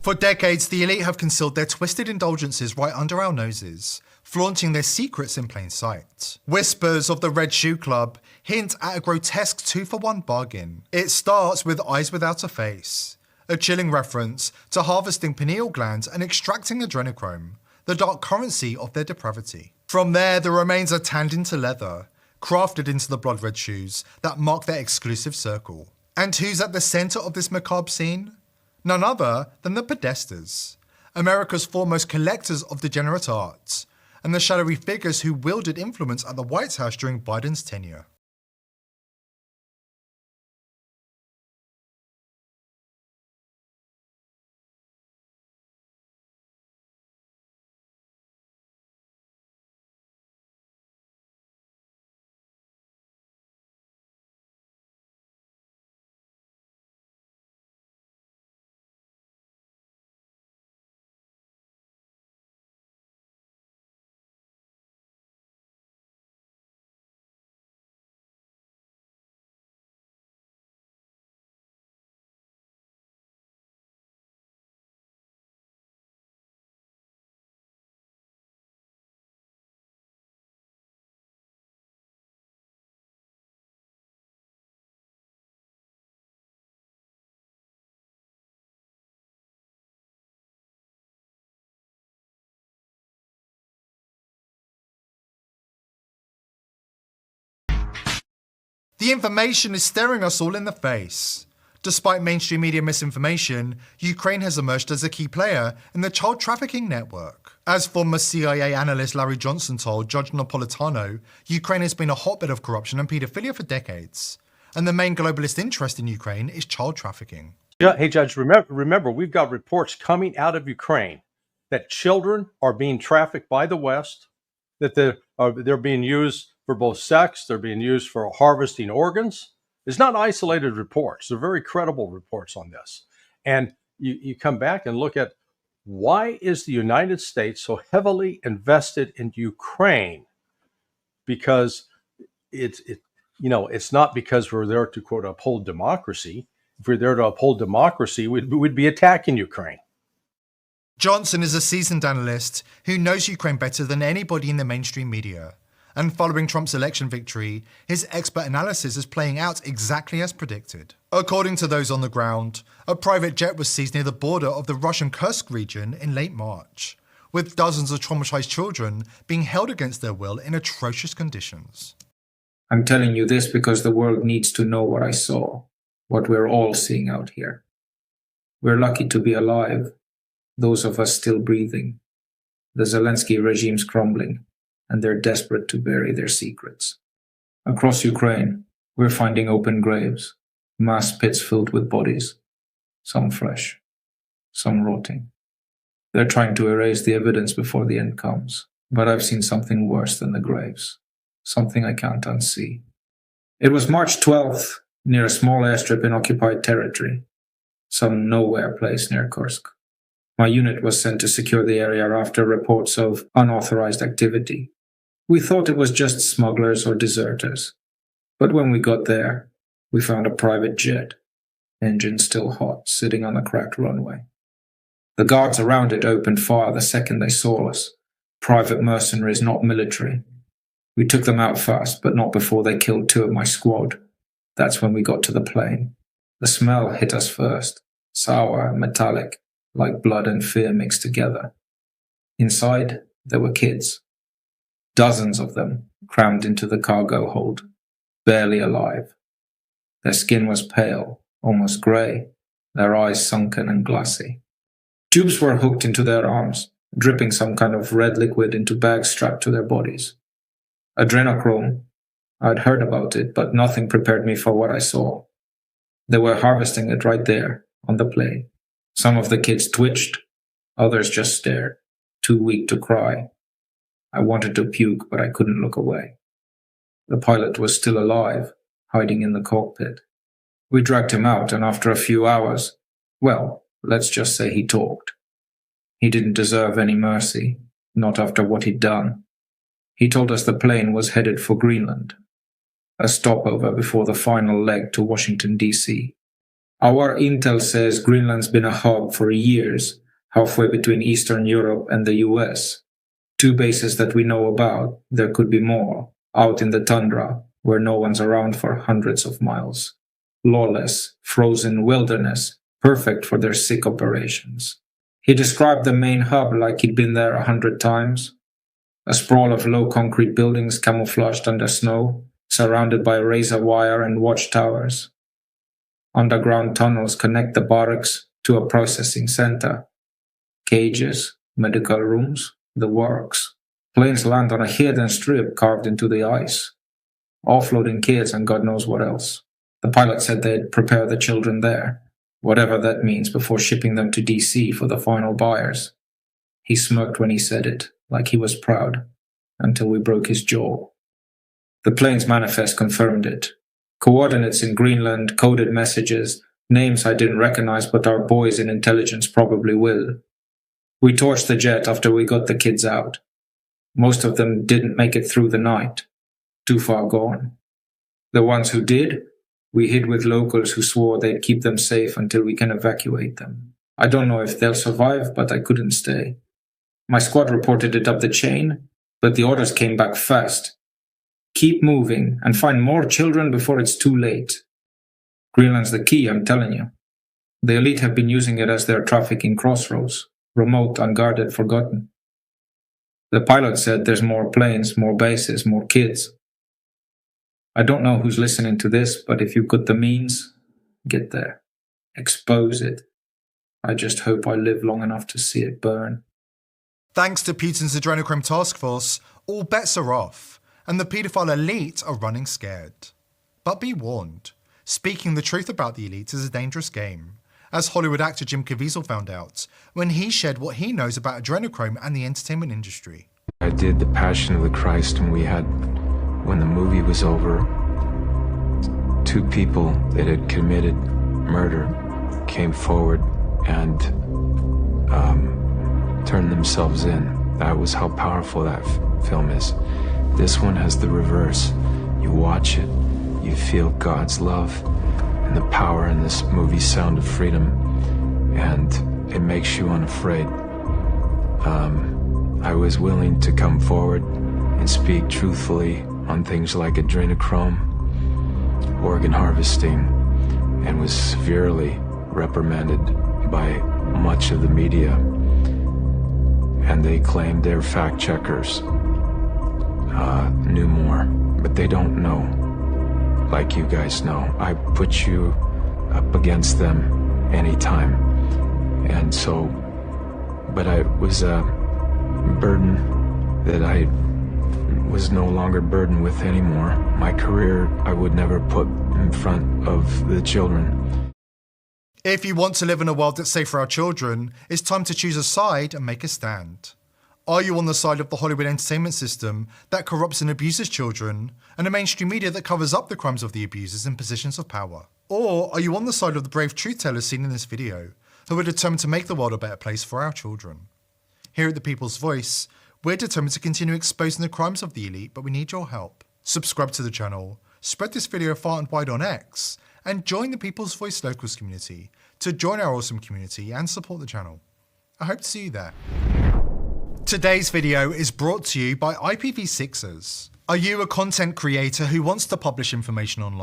For decades, the elite have concealed their twisted indulgences right under our noses, flaunting their secrets in plain sight. Whispers of the Red Shoe Club hint at a grotesque 2-for-1 bargain. It starts with Eyes Without a Face, a chilling reference to harvesting pineal glands and extracting adrenochrome, the dark currency of their depravity. From there, the remains are tanned into leather, crafted into the blood red shoes that mark their exclusive circle. And who's at the centre of this macabre scene? None other than the Podestas, America's foremost collectors of degenerate art, and the shadowy figures who wielded influence at the White House during Biden's tenure. The information is staring us all in the face. Despite mainstream media misinformation, Ukraine has emerged as a key player in the child trafficking network. As former CIA analyst Larry Johnson told Judge Napolitano, Ukraine has been a hotbed of corruption and paedophilia for decades. And the main globalist interest in Ukraine is child trafficking. Yeah, hey, Judge, remember, we've got reports coming out of Ukraine that children are being trafficked by the West, that they're being used for both sex, they're being used for harvesting organs. It's not isolated reports. They're very credible reports on this. And you come back and look at, why is the United States so heavily invested in Ukraine? Because it's not because we're there to, quote, uphold democracy. If we're there to uphold democracy, we'd be attacking Ukraine. Johnson is a seasoned analyst who knows Ukraine better than anybody in the mainstream media. And following Trump's election victory, his expert analysis is playing out exactly as predicted. According to those on the ground, a private jet was seized near the border of the Russian Kursk region in late March, with dozens of traumatized children being held against their will in atrocious conditions. I'm telling you this because the world needs to know what I saw, what we're all seeing out here. We're lucky to be alive, those of us still breathing. The Zelensky regime's crumbling, and they're desperate to bury their secrets. Across Ukraine, we're finding open graves, mass pits filled with bodies, some fresh, some rotting. They're trying to erase the evidence before the end comes, but I've seen something worse than the graves, something I can't unsee. It was March 12th, near a small airstrip in occupied territory, some nowhere place near Kursk. My unit was sent to secure the area after reports of unauthorized activity. We thought it was just smugglers or deserters. But when we got there, we found a private jet, engine still hot, sitting on a cracked runway. The guards around it opened fire the second they saw us. Private mercenaries, not military. We took them out fast, but not before they killed 2 of my squad. That's when we got to the plane. The smell hit us first, sour and metallic, like blood and fear mixed together. Inside, there were kids. Dozens of them crammed into the cargo hold, barely alive. Their skin was pale, almost grey, their eyes sunken and glassy. Tubes were hooked into their arms, dripping some kind of red liquid into bags strapped to their bodies. Adrenochrome. I'd heard about it, but nothing prepared me for what I saw. They were harvesting it right there, on the plane. Some of the kids twitched, others just stared, too weak to cry. I wanted to puke, but I couldn't look away. The pilot was still alive, hiding in the cockpit. We dragged him out, and after a few hours, well, let's just say he talked. He didn't deserve any mercy, not after what he'd done. He told us the plane was headed for Greenland, a stopover before the final leg to Washington, D.C. Our intel says Greenland's been a hub for years, halfway between Eastern Europe and the US. 2 bases that we know about, there could be more, out in the tundra, where no one's around for hundreds of miles. Lawless, frozen wilderness, perfect for their sick operations. He described the main hub like he'd been there 100 times. A sprawl of low concrete buildings camouflaged under snow, surrounded by razor wire and watchtowers. Underground tunnels connect the barracks to a processing center. Cages, medical rooms, the works. Planes land on a hidden strip carved into the ice. Offloading kids and God knows what else. The pilot said they'd prepare the children there, whatever that means, before shipping them to DC for the final buyers. He smirked when he said it, like he was proud, until we broke his jaw. The plane's manifest confirmed it. Coordinates in Greenland, coded messages, names I didn't recognize but our boys in intelligence probably will. We torched the jet after we got the kids out. Most of them didn't make it through the night. Too far gone. The ones who did, we hid with locals who swore they'd keep them safe until we can evacuate them. I don't know if they'll survive, but I couldn't stay. My squad reported it up the chain, but the orders came back fast. Keep moving and find more children before it's too late. Greenland's the key, I'm telling you. The elite have been using it as their trafficking crossroads, remote, unguarded, forgotten. The pilot said there's more planes, more bases, more kids. I don't know who's listening to this, but if you've got the means, get there. Expose it. I just hope I live long enough to see it burn. Thanks to Putin's adrenochrome task force, all bets are off, and the paedophile elite are running scared. But be warned, speaking the truth about the elite is a dangerous game, as Hollywood actor Jim Caviezel found out when he shared what he knows about adrenochrome and the entertainment industry. I did The Passion of the Christ, and when the movie was over, 2 people that had committed murder came forward and turned themselves in. That was how powerful that film is. This one has the reverse. You watch it, you feel God's love and the power in this movie, Sound of Freedom, and it makes you unafraid. I was willing to come forward and speak truthfully on things like adrenochrome, organ harvesting, and was severely reprimanded by much of the media. And they claimed their fact checkers knew more, but they don't know like you guys know. I put you up against them anytime. And so, but it was a burden that I was no longer burdened with anymore. My career I would never put in front of the children. If you want to live in a world that's safe for our children, it's time to choose a side and make a stand. Are you on the side of the Hollywood entertainment system that corrupts and abuses children, and a mainstream media that covers up the crimes of the abusers in positions of power? Or are you on the side of the brave truth tellers seen in this video, who are determined to make the world a better place for our children? Here at The People's Voice, we're determined to continue exposing the crimes of the elite, but we need your help. Subscribe to the channel, spread this video far and wide on X, and join the People's Voice Locals community to join our awesome community and support the channel. I hope to see you there. Today's video is brought to you by IPv6ers. Are you a content creator who wants to publish information online?